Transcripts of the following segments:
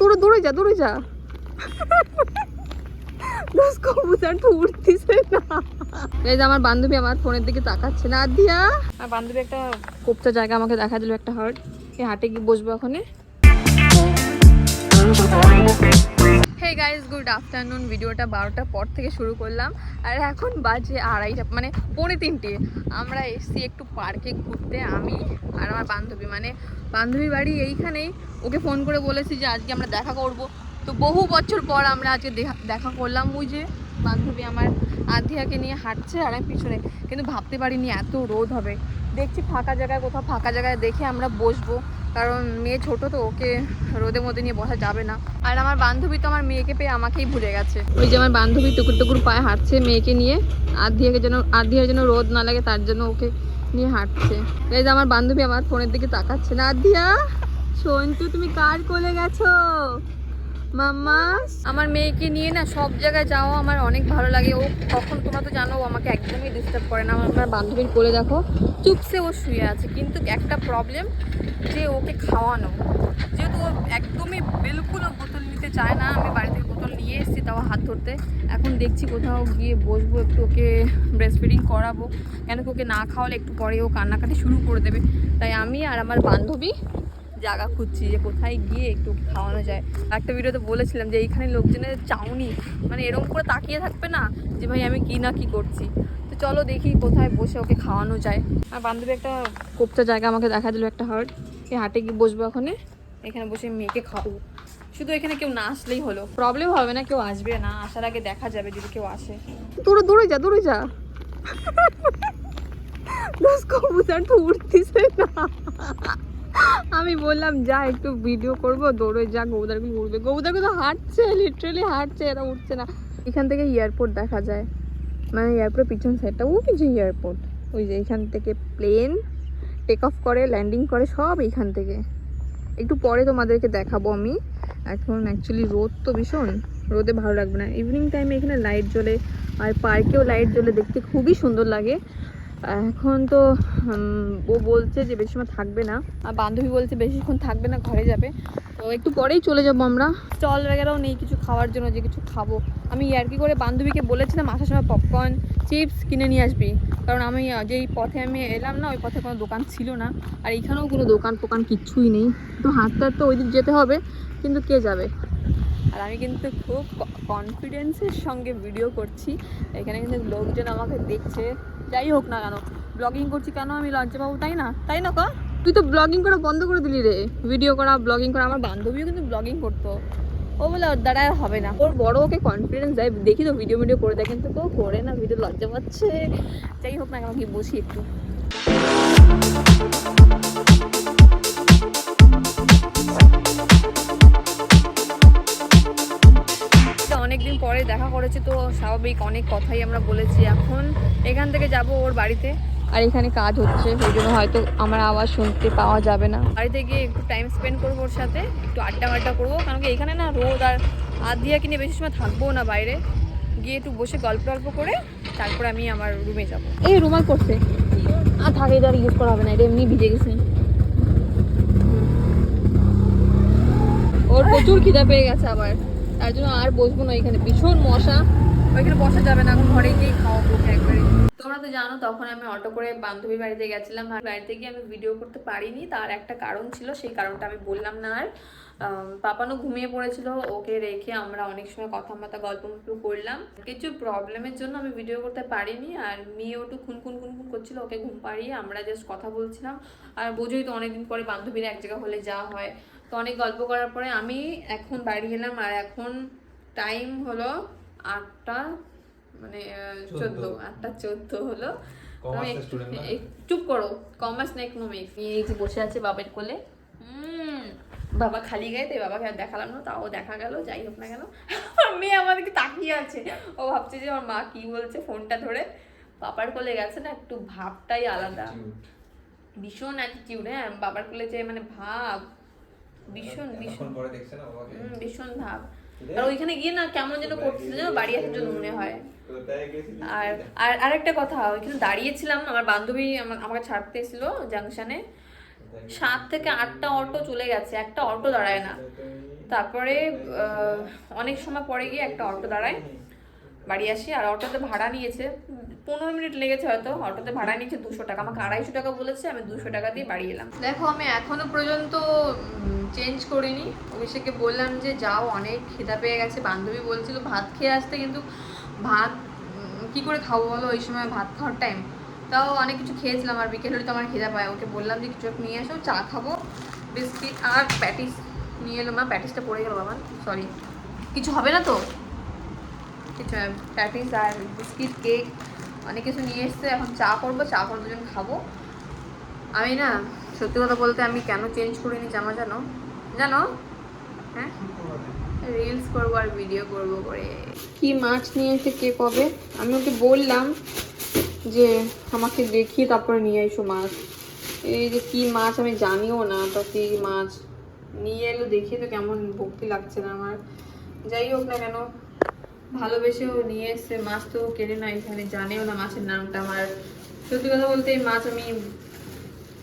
তোরা দৌড়ে যা দৌড়ে যা। কবুতর তো উঠতেছে না। এই যে আমার বান্ধবী আমার ফোনের দিকে তাকাচ্ছে না। দিয়া আর বান্ধবী একটা কোপটা জায়গা আমাকে দেখা দিল, একটা হাট। এই হাটে গিয়ে বসবো ওখানে। Hey guys, good afternoon. ভিডিওটা 12টার পর থেকে শুরু করলাম আর এখন বাজে 2:30, মানে 2:45। আমরা এসছি একটু পার্কে ঘুরতে, আমি আর আমার বান্ধবী, মানে বান্ধবীর বাড়ি এইখানেই। ওকে ফোন করে বলেছি যে আজকে আমরা দেখা করব, তো বহু বছর পর আমরা আজকে দেখা করলাম। ওই যে বান্ধবী আমার আধিয়াকে নিয়ে হাঁটছে আর আমি পিছনে, কিন্তু ভাবতে পারিনি এত রোদ হবে। দেখছি ফাঁকা জায়গায়, কোথাও ফাঁকা জায়গায় দেখে আমরা বসবো, কারণ মেয়ে ছোট তো, ওকে রোদের মধ্যে নিয়ে বসা যাবে না। আর আমার বান্ধবী তো আমার মেয়েকে পেয়ে আমাকেই ভুলে গেছে। ওই যে আমার বান্ধবী টুকুর টুকুর পায়ে হাঁটছে মেয়েকে নিয়ে, আধিয়ার যেন রোদ না লাগে তার জন্য ওকে নিয়ে হাঁটছে। এই যে আমার বান্ধবী আমার ফোনের দিকে তাকাচ্ছে না। আধিয়া সন্তু, তুমি কার কোলে গেছো? মাম্মা, আমার মেয়েকে নিয়ে না সব জায়গায় যাওয়া আমার অনেক ভালো লাগে। ও কখন, তোমরা তো জানো, ও আমাকে একদমই ডিস্টার্ব করে না। আমার বান্ধবীর কোলে দেখো চুপসে ও শুয়ে আছে, কিন্তু একটা প্রবলেম যে ওকে খাওয়ানো, যেহেতু ও একদমই বিলকুল বোতল নিতে চায় না। আমি বাড়ি থেকে বোতল নিয়ে এসেছি, তাও হাত ধরতে। এখন দেখছি কোথাও গিয়ে বসবো, একটু ওকে ব্রেস্ট ফিডিং করাবো, কেন কি ওকে না খাওয়ালে একটু পরে ও কান্নাকাটি শুরু করে দেবে। তাই আমি আর আমার বান্ধবী জায়গা খুঁজছি যে কোথায় গিয়ে একটু খাওয়ানো যায়। একটা ভিডিওতে বলেছিলাম যে এইখানে লোকজনের চাউনি, মানে এরকম করে তাকিয়ে থাকবে না যে ভাই আমি কি না কি করছি। তো চলো দেখি কোথায় বসে ওকে খাওয়ানো যায়। আর বান্ধবী একটা কোপটা জায়গা আমাকে দেখা দিল, একটা হাট। এই হাটে গিয়ে বসবো ওখানে, এখানে বসে মেয়েকে খাওয়াবো। শুধু এখানে কেউ না আসলেই হলো, প্রবলেম হবে না, কেউ আসবে না, আসার আগে দেখা যাবে যদি কেউ আসে। তোরা দৌড়ে যা দৌড়ে যা। কবুতর তো উঠতেছে না। আমি বললাম যা একটু ভিডিও করবো, দৌড়ে যা, গৌদারগুলো উঠবে। গৌদারগুলো হাঁটছে, লিটারেলি হাঁটছে, এরা উঠছে না। এখান থেকে এয়ারপোর্ট দেখা যায়, মানে এয়ারপোর্টের পিছন সাইডটা, ও কিছু এয়ারপোর্ট। ওই যে এখান থেকে প্লেন টেক অফ করে, ল্যান্ডিং করে, সব এইখান থেকে। একটু পরে তোমাদেরকে দেখাবো আমি। এখন অ্যাকচুয়ালি রোদ তো ভীষণ, রোদে ভালো লাগবে না। ইভিনিং টাইমে এখানে লাইট জ্বলে আর পার্কেও লাইট জ্বলে, দেখতে খুবই সুন্দর লাগে। এখন তো ও বলছে যে বেশি সময় থাকবে না, আর বান্ধবী বলছে বেশিক্ষণ থাকবে না, ঘরে যাবে। তো একটু পরেই চলে যাবো আমরা। স্টল वगैरह নেই কিছু খাওয়ার জন্য যে কিছু খাবো। আমি ইয়ার্কি করে বান্ধবীকে বলেছিলাম আসার সময় পপকর্ন চিপস কিনে নিয়ে আসবি, কারণ আমি যেই পথে আমি এলাম না, ওই পথে কোনো দোকান ছিল না। আর এখানেও কোনো দোকান ফোকান কিচ্ছুই নেই, তো হাঁটতে হাঁটতে ওই দিক যেতে হবে, কিন্তু কে যাবে। আর আমি কিন্তু খুব কনফিডেন্সের সঙ্গে ভিডিও করছি, এখানে কিন্তু লোকজন আমাকে দেখছে। যাই হোক না কেন, ব্লগিং করছি কেন আমি লজ্জা পাবো, তাই না? তাই না কা? তুই তো ব্লগিং করা বন্ধ করে দিলি রে, ভিডিও করা ব্লগিং করা। আমার বান্ধবীও কিন্তু ব্লগিং করতো, ও বলে ওর দ্বারা হবে না। ওর বড় ওকে কনফিডেন্স দেয়, দেখি তো ভিডিও করে দেয়, কিন্তু কেউ করে না, ভিডিও লজ্জা পাচ্ছে। যাই হোক না কেন, কি বসি একটু। অনেকদিন পরে দেখা করেছি তো স্বাভাবিক অনেক কথাই আমরা বলেছি। এখন এখান থেকে যাব ওর বাড়িতে, আর এখানে কাজ হচ্ছে, ওই জন্য হয়তো আমার আওয়াজ শুনতে পাওয়া যাবে না। বাড়িতে গিয়ে একটু টাইম স্পেন্ড করবো ওর সাথে, একটু আড্ডা করবো, কারণ কি এখানে না রোদ, আর আদিয়াকে নিয়ে বেশি সময় থাকবো না, বাইরে গিয়ে একটু বসে গল্প করে তারপরে আমি আমার রুমে যাবো। এই রুমাল করছে আর থাকে, এটা আর ইউজ করা হবে না, এটা এমনি ভিজে গেছে। ওর প্রচুর খিদা পেয়ে গেছে আবার, তার জন্য আর বসবো না, এখানে ভীষণ মশা, ওইখানে বসা যাবে না, এখন ঘরে গিয়ে খাওয়াবো একবারে। তোমরা তো জানো তখন আমি অটো করে বান্ধবীর বাড়িতে গেছিলাম, আর বাড়িতে গিয়ে আমি ভিডিও করতে পারিনি, তার একটা কারণ ছিল, সেই কারণটা আমি বললাম না। আর পাপানও ঘুমিয়ে পড়েছিল, ওকে রেখে আমরা অনেক সময় কথাবার্তা গল্প করলাম। কিছু প্রবলেমের জন্য আমি ভিডিও করতে পারিনি, আর মেয়েও একটু খুন করছিল, ওকে ঘুম পাড়িয়ে আমরা জাস্ট কথা বলছিলাম। আর বোঝোই তো অনেকদিন পরে বান্ধবীরা এক জায়গা হলে যা হয়। তো অনেক গল্প করার পরে আমি এখন বাড়ি এলাম, আর এখন টাইম হলো 8টা, মানে 8টা 14 হলো। চুপ করো, কমার্স না ইকোনমিক্স। এই যে বসে আছে বাবার কোলে, বাবা খালি গায়ে, তাই বাবাকে আর দেখালাম না, তাও দেখা গেল। যাই হোক না কেন, মেয়ে আমাদেরকে তাকিয়ে আছে, ও ভাবছে যে আমার মা কি বলছে, ফোনটা ধরে। বাবার কোলে গেছে না, একটু ভাবটাই আলাদা, ভীষণ অ্যাটিটিউড। হ্যাঁ, বাবার কোলে যে মানে ভাব, ভীষণ ভীষণ ভাব। আর ওইখানে গিয়ে না কেমন যেন করছিল, যেন বাড়ি আসার জন্য মনে হয়। আর আরেকটা কথা, ওইখানে দাঁড়িয়েছিলাম, আমার বান্ধবী আমাকে ছাড়তে এসেছিল জাংশনে, 7 থেকে 8টা অটো চলে গেছে, একটা অটো দাঁড়ায় না। তারপরে অনেক সময় পরে গিয়ে একটা অটো দাঁড়ায়, বাড়ি আসি। আর অটোতে ভাড়া নিয়েছে 15 মিনিট লেগেছে হয়তো। অটোতে ভাড়া নিয়েছে 200 টাকা, আমাকে 250 টাকা বলেছে, আমি 200 টাকা দিয়ে বাড়ি এলাম। দেখো আমি এখনো পর্যন্ত চেঞ্জ করিনি। অভিষেককে বললাম যে যাও, অনেক খিদা পেয়ে গেছে। বান্ধবী বলছিল ভাত খেয়ে আসতে, কিন্তু ভাত কি করে খাবো বলো, ওই সময় ভাত খাওয়ার টাইম। তাও অনেক কিছু খেয়েছিলাম, আর বিকেল হলে তো আমার খিদা পায়। ওকে বললাম যে কিছু নিয়ে আসো, চা খাবো, বিস্কিট আর প্যাটিস নিয়ে এলো। মা প্যাটিসটা পড়ে গেল বাবা, সরি। কিছু হবে না তো, কিছু প্যাটিস আর বিস্কিট, কেক, অনেক কিছু নিয়ে এসছে। এখন চা করবো, চা করে দুজন খাবো। আমি না সত্যি কথা বলতে আমি কেন চেঞ্জ করিনি জামা জানো জানো? হ্যাঁ, রিলস করবো আর ভিডিও করবো করে। কি মাছ নিয়ে এসে কে কবে, আমি ওকে বললাম যে আমাকে দেখিয়ে তারপরে নিয়ে এসো মাছ। এই যে কি মাছ আমি জানিও না, তো কি মাছ নিয়ে এলো, দেখিয়ে তো কেমন ভক্তি লাগছে না আমার। যাই হোক না কেন, ভালোবেসেও নিয়ে এসছে মাছ, তো কেনে না এখানে, জানেও না মাছের নামটা। আমার সত্যি কথা বলতে এই মাছ আমি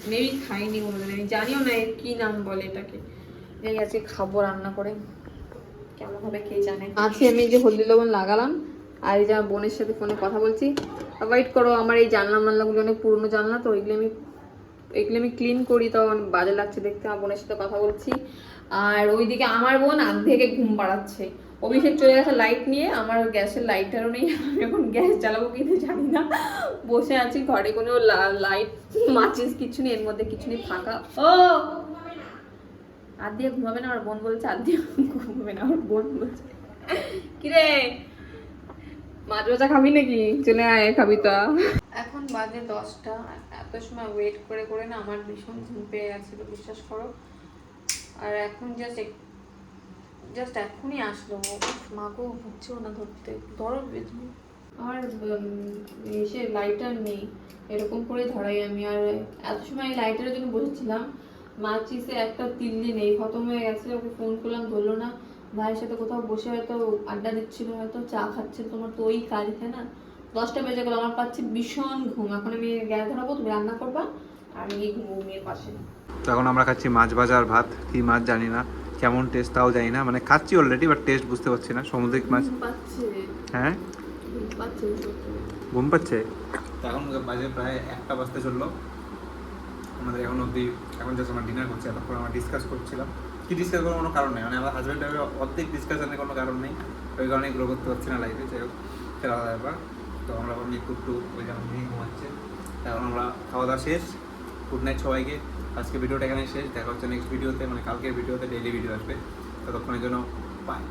মেবি খাইনি কোনোদিন, আমি জানিও না এর কি নাম বলে এটাকে। এই আজকে খাবো রান্না করে, কেমন হবে কে জানে। আছে আমি যে হলদি লবণ লাগালাম, আর এই যে বোনের সাথে ফোনে কথা বলছি। অ্যাভয়েড করো, আমার এই জানলা মানলাগুলো অনেক পুরনো জানলা, তো এগুলো আমি ক্লিন করি, তো অনেক বাজে লাগছে দেখতে। আমার বোনের সাথে কথা বলছি, আর ওইদিকে আমার বোন আর্ধেকে ঘুম পাড়াচ্ছে। অভিষেক চলে গেছে লাইট নিয়ে, আমার গ্যাসের লাইটারও নেই। আমি এখন গ্যাস জ্বালাবো কিন্তু জানি না। বসে আছি ঘরে, কোনো লাইট মাচিস কিছু নেই, এর মধ্যে কিছু নেই, ফাঁকা। ও আর দিয়ে ঘুমাবে না আমার বোন বলছে, আর দিয়ে ঘুমাবে না আমার বোন বলছে। কিরে মাছ ভাজা খাবি নাকি, চলে আয় খাবি তো। এখন বাজে 10টা, এত সময় ওয়েট করে করে না আমার ভীষণ ঘুম পেয়ে গেছিল, বিশ্বাস করো। আর এখন জাস্ট এখনই আসলো। মাকেও হচ্ছেও না ধরতে, ধরো তুমি। আমার এসে লাইটার নেই, এরকম করে ধরাই আমি। আর এত সময় লাইটারের জন্য বসেছিলাম, মাচিসে একটা তিল্লি নেই, খতম হয়ে গেছে। ওকে ফোন করলাম, ধরলো না। ভাইয়ের সাথে কোথাও বসে হয়তো আড্ডা দিচ্ছিল, হয়তো চা খাচ্ছে। তোমার তো ওই কাজ, তাই না? 10টা বেজে গেল, আমার পাচ্ছি ভীষণ ঘুম। এখন আমি গ্যাস ধরাবো, তুমি রান্না করবা, আর আমি ঘুমবো মেয়ের পাশে। তো এখন আমরা খাচ্ছি মাছ ভাজা আর ভাত। কি মাছ জানি না, কেমন টেস্ট তাও জানি না, মানে খাচ্ছি অলরেডি, বাট টেস্ট বুঝতে পারছি না। সামুদ্রিক মাছ। হ্যাঁ, ঘুম পাচ্ছে। তো এখন বাজে প্রায় 1টা বাজতে চললো আমাদের। এখন অবধি এখন জাস্ট আমার ডিনার করছে। এতক্ষণ আমরা ডিসকাস করছিলাম, কি ডিসকাস করার কোনো কারণ নেই, মানে আমার হাজব্যান্ড ওয়াইফের অর্ধেক ডিসকাশনের কোনো কারণ নেই। ওই কারণে গ্রো করতে পারছি না লাইফে, যাই হোক সেটা আলাদা ব্যাপার। তো আমরা এখন একটু ওই যেমন ঘুমাচ্ছে। এখন আমরা খাওয়া দাওয়া শেষ। গুড নাইট সবাইকে। আজকে ভিডিওটা এখানে শেষ, দেখা হচ্ছে নেক্সট ভিডিওতে, মানে কালকের ভিডিওতে। ডেইলি ভিডিও আসবে, ততক্ষণের জন্য বাই।